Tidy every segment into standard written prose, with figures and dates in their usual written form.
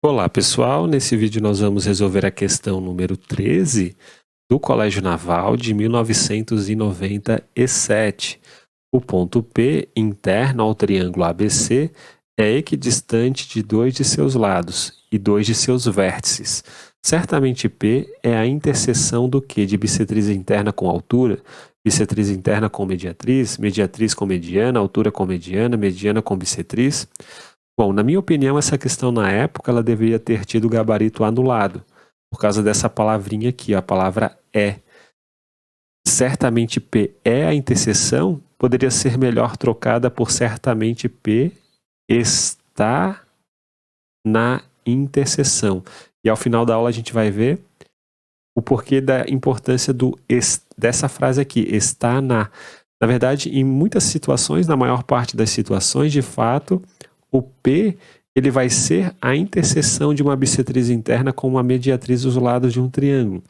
Olá pessoal, nesse vídeo nós vamos resolver a questão número 13 do Colégio Naval de 1997. O ponto P interno ao triângulo ABC é equidistante de dois de seus lados e dois de seus vértices. Certamente P é a interseção do Q de bissetriz interna com altura, bissetriz interna com mediatriz, mediatriz com mediana, altura com mediana, mediana com bissetriz. Bom, na minha opinião, essa questão na época ela deveria ter tido o gabarito anulado, por causa dessa palavrinha aqui, a palavra é. Certamente P é a interseção, poderia ser melhor trocada por certamente P está na interseção. E ao final da aula a gente vai ver o porquê da importância dessa frase aqui, está na. Na verdade, em muitas situações, na maior parte das situações, de fato, o P ele vai ser a interseção de uma bissetriz interna com uma mediatriz dos lados de um triângulo.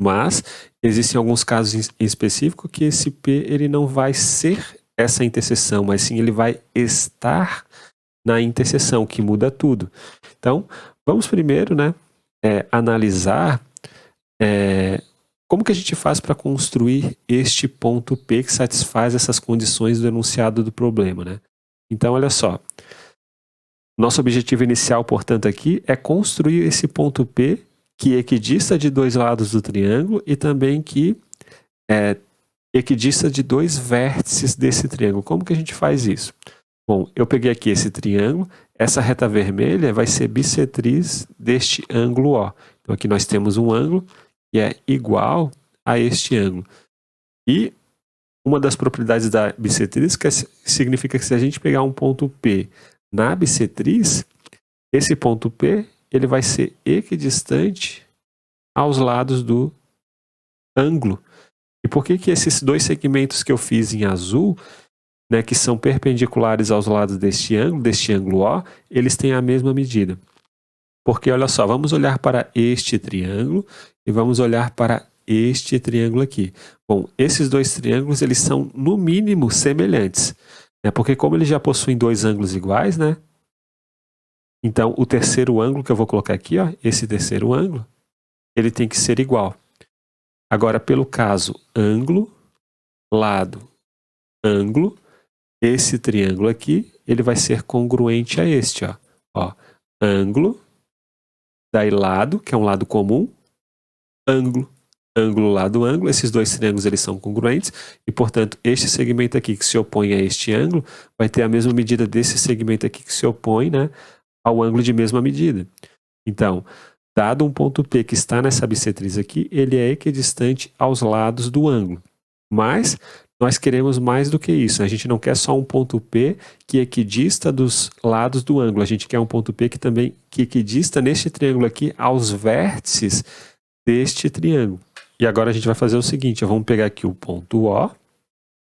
Mas existem alguns casos em específico que esse P ele não vai ser essa interseção, mas sim ele vai estar na interseção, que muda tudo. Então, vamos primeiro analisar como que a gente faz para construir este ponto P que satisfaz essas condições do enunciado do problema, né? Então, olha só, nosso objetivo inicial, portanto, aqui é construir esse ponto P que equidista de dois lados do triângulo e também que equidista de dois vértices desse triângulo. Como que a gente faz isso? Bom, eu peguei aqui esse triângulo, essa reta vermelha vai ser bissetriz deste ângulo O. Então, aqui nós temos um ângulo que é igual a este ângulo. E uma das propriedades da bissetriz significa que se a gente pegar um ponto P na bissetriz, esse ponto P ele vai ser equidistante aos lados do ângulo. E por que esses dois segmentos que eu fiz em azul, que são perpendiculares aos lados deste ângulo O, eles têm a mesma medida? Porque, olha só, vamos olhar para este triângulo e vamos olhar para este triângulo aqui. Bom, esses dois triângulos eles são no mínimo semelhantes, porque como eles já possuem dois ângulos iguais, então o terceiro ângulo que eu vou colocar aqui, esse terceiro ângulo, ele tem que ser igual. Agora, pelo caso ângulo, lado, ângulo, esse triângulo aqui, ele vai ser congruente a este, ângulo, daí lado, que é um lado comum, ângulo. Ângulo, lado, ângulo, esses dois triângulos eles são congruentes e, portanto, este segmento aqui que se opõe a este ângulo vai ter a mesma medida desse segmento aqui que se opõe ao ângulo de mesma medida. Então, dado um ponto P que está nessa bissetriz aqui, ele é equidistante aos lados do ângulo. Mas nós queremos mais do que isso. A gente não quer só um ponto P que equidista dos lados do ângulo. A gente quer um ponto P que equidista neste triângulo aqui aos vértices deste triângulo. E agora a gente vai fazer o seguinte, vamos pegar aqui o ponto O,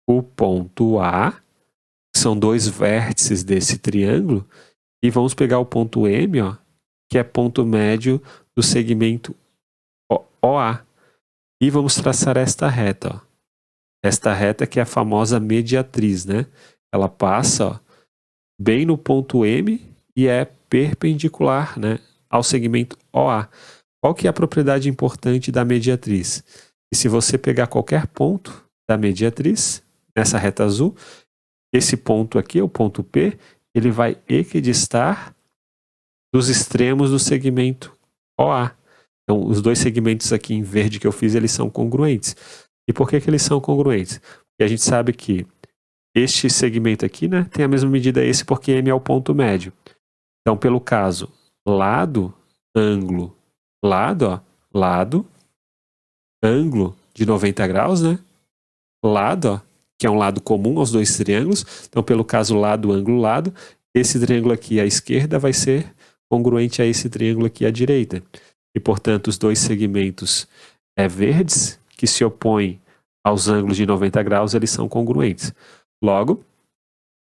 o ponto A, que são dois vértices desse triângulo, e vamos pegar o ponto M, que é ponto médio do segmento OA. E vamos traçar esta reta, Esta reta que é a famosa mediatriz, Ela passa bem no ponto M e é perpendicular, ao segmento OA. Qual que é a propriedade importante da mediatriz? E se você pegar qualquer ponto da mediatriz, nessa reta azul, esse ponto aqui, o ponto P, ele vai equidistar dos extremos do segmento OA. Então, os dois segmentos aqui em verde que eu fiz, eles são congruentes. E por que eles são congruentes? Porque a gente sabe que este segmento aqui, tem a mesma medida esse porque M é o ponto médio. Então, pelo caso lado, ângulo, lado, ângulo de 90 graus, lado, que é um lado comum aos dois triângulos. Então, pelo caso lado, ângulo, lado, esse triângulo aqui à esquerda vai ser congruente a esse triângulo aqui à direita. E, portanto, os dois segmentos verdes, que se opõem aos ângulos de 90 graus, eles são congruentes. Logo,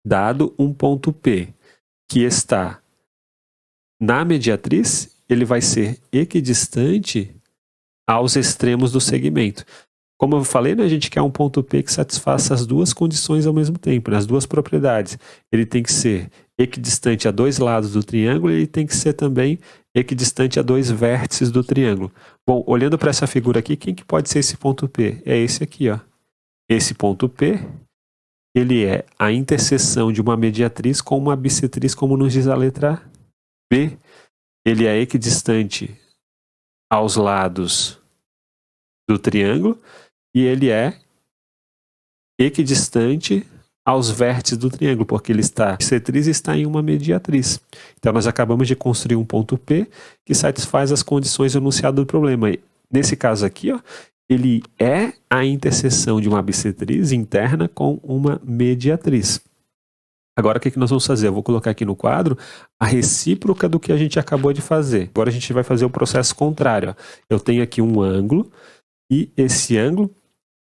dado um ponto P que está na mediatriz, ele vai ser equidistante aos extremos do segmento. Como eu falei, a gente quer um ponto P que satisfaça as duas condições ao mesmo tempo, as duas propriedades. Ele tem que ser equidistante a dois lados do triângulo, ele tem que ser também equidistante a dois vértices do triângulo. Bom, olhando para essa figura aqui, quem que pode ser esse ponto P? É esse aqui, ó. Esse ponto P, ele é a interseção de uma mediatriz com uma bissetriz, como nos diz a letra B. Ele é equidistante aos lados do triângulo e ele é equidistante aos vértices do triângulo, porque ele está bissetriz e está em uma mediatriz. Então nós acabamos de construir um ponto P que satisfaz as condições enunciadas do problema. E, nesse caso aqui, ó, ele é a interseção de uma bissetriz interna com uma mediatriz. Agora o que nós vamos fazer? Eu vou colocar aqui no quadro a recíproca do que a gente acabou de fazer. Agora a gente vai fazer o processo contrário. Ó. Eu tenho aqui um ângulo e esse ângulo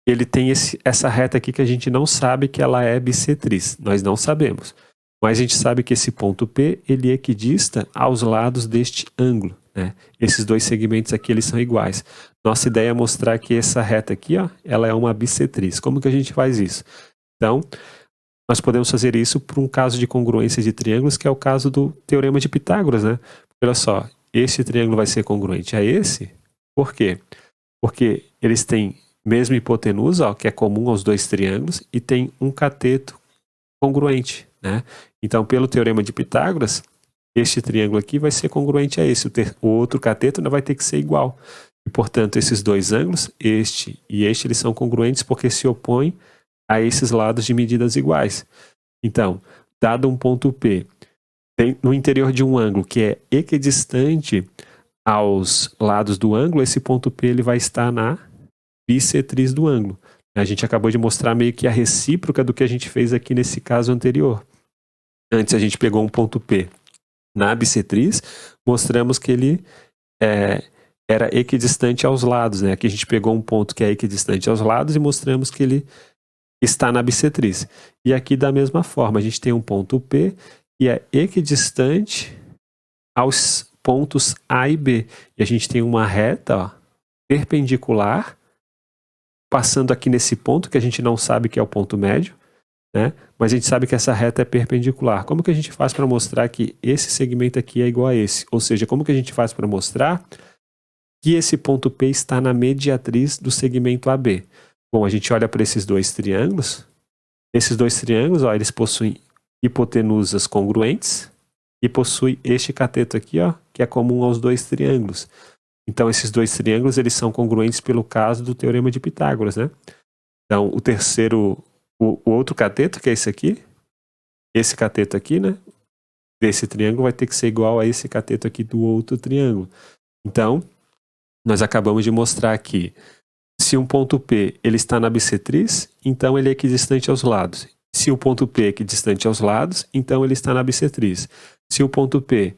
ele tem essa reta aqui que a gente não sabe que ela é bissetriz. Nós não sabemos. Mas a gente sabe que esse ponto P, ele equidista aos lados deste ângulo. Né? Esses dois segmentos aqui, eles são iguais. Nossa ideia é mostrar que essa reta aqui, ó, ela é uma bissetriz. Como que a gente faz isso? Então, nós podemos fazer isso por um caso de congruência de triângulos, que é o caso do Teorema de Pitágoras. Né? Olha só, este triângulo vai ser congruente a esse. Por quê? Porque eles têm mesma hipotenusa, ó, que é comum aos dois triângulos, e tem um cateto congruente. Né? Então, pelo Teorema de Pitágoras, este triângulo aqui vai ser congruente a esse. O outro cateto ainda vai ter que ser igual. E, portanto, esses dois ângulos, este e este, eles são congruentes porque se opõem a esses lados de medidas iguais. Então, dado um ponto P no interior de um ângulo que é equidistante aos lados do ângulo, esse ponto P ele vai estar na bissetriz do ângulo. A gente acabou de mostrar meio que a recíproca do que a gente fez aqui nesse caso anterior. Antes a gente pegou um ponto P na bissetriz, mostramos que ele era equidistante aos lados. Né? Aqui a gente pegou um ponto que é equidistante aos lados e mostramos que ele está na bissetriz. E aqui da mesma forma, a gente tem um ponto P que é equidistante aos pontos A e B. E a gente tem uma reta, ó, perpendicular passando aqui nesse ponto, que a gente não sabe que é o ponto médio, né? Mas a gente sabe que essa reta é perpendicular. Como que a gente faz para mostrar que esse segmento aqui é igual a esse? Ou seja, como que a gente faz para mostrar que esse ponto P está na mediatriz do segmento AB? Bom, a gente olha para esses dois triângulos. Esses dois triângulos, ó, eles possuem hipotenusas congruentes e possuem este cateto aqui, ó, que é comum aos dois triângulos. Então, esses dois triângulos, eles são congruentes pelo caso do Teorema de Pitágoras, né? Então, o outro cateto, que é esse cateto aqui, né? Desse triângulo vai ter que ser igual a esse cateto aqui do outro triângulo. Então, nós acabamos de mostrar que se um ponto P ele está na bissetriz, então ele é equidistante aos lados. Se o ponto P é equidistante aos lados, então ele está na bissetriz. Se o ponto P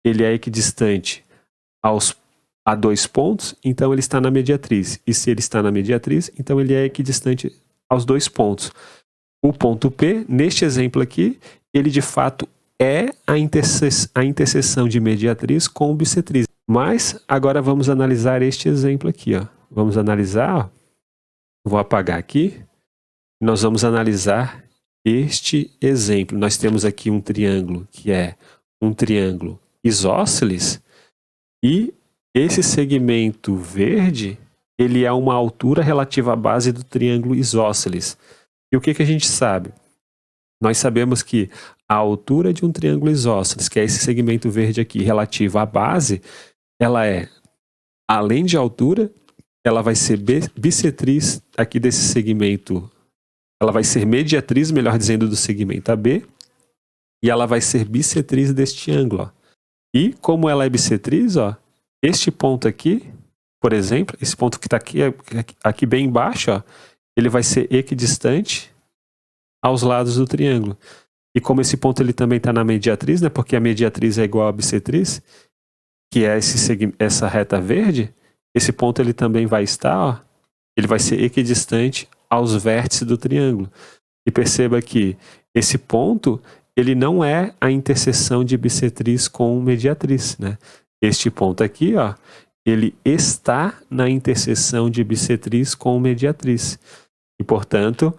ele é equidistante a dois pontos, então ele está na mediatriz. E se ele está na mediatriz, então ele é equidistante aos dois pontos. O ponto P, neste exemplo aqui, ele de fato é a interseção de mediatriz com bissetriz. Mas agora vamos analisar este exemplo aqui. Ó. Vamos analisar, ó. Vou apagar aqui. Nós vamos analisar este exemplo. Nós temos aqui um triângulo que é um triângulo isósceles e esse segmento verde, ele é uma altura relativa à base do triângulo isósceles. E o que a gente sabe? Nós sabemos que a altura de um triângulo isósceles, que é esse segmento verde aqui, relativo à base, ela é, além de altura, ela vai ser bissetriz aqui desse segmento, ela vai ser mediatriz, melhor dizendo, do segmento AB, e ela vai ser bissetriz deste ângulo. Ó. E como ela é bissetriz, ó, este ponto aqui, por exemplo, esse ponto que está aqui bem embaixo, ó, ele vai ser equidistante aos lados do triângulo. E como esse ponto ele também está na mediatriz, né, porque a mediatriz é igual à bissetriz, que é essa reta verde, esse ponto ele também vai estar, ó, ele vai ser equidistante aos vértices do triângulo. E perceba que esse ponto, ele não é a interseção de bissetriz com mediatriz, né? Este ponto aqui, ó, ele está na interseção de bissetriz com mediatriz. E, portanto,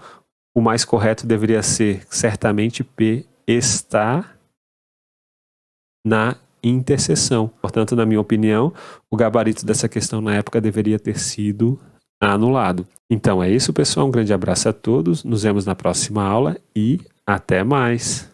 o mais correto deveria ser, certamente, P está na interseção. Portanto, na minha opinião, o gabarito dessa questão na época deveria ter sido anulado. Então é isso, pessoal. Um grande abraço a todos. Nos vemos na próxima aula e até mais.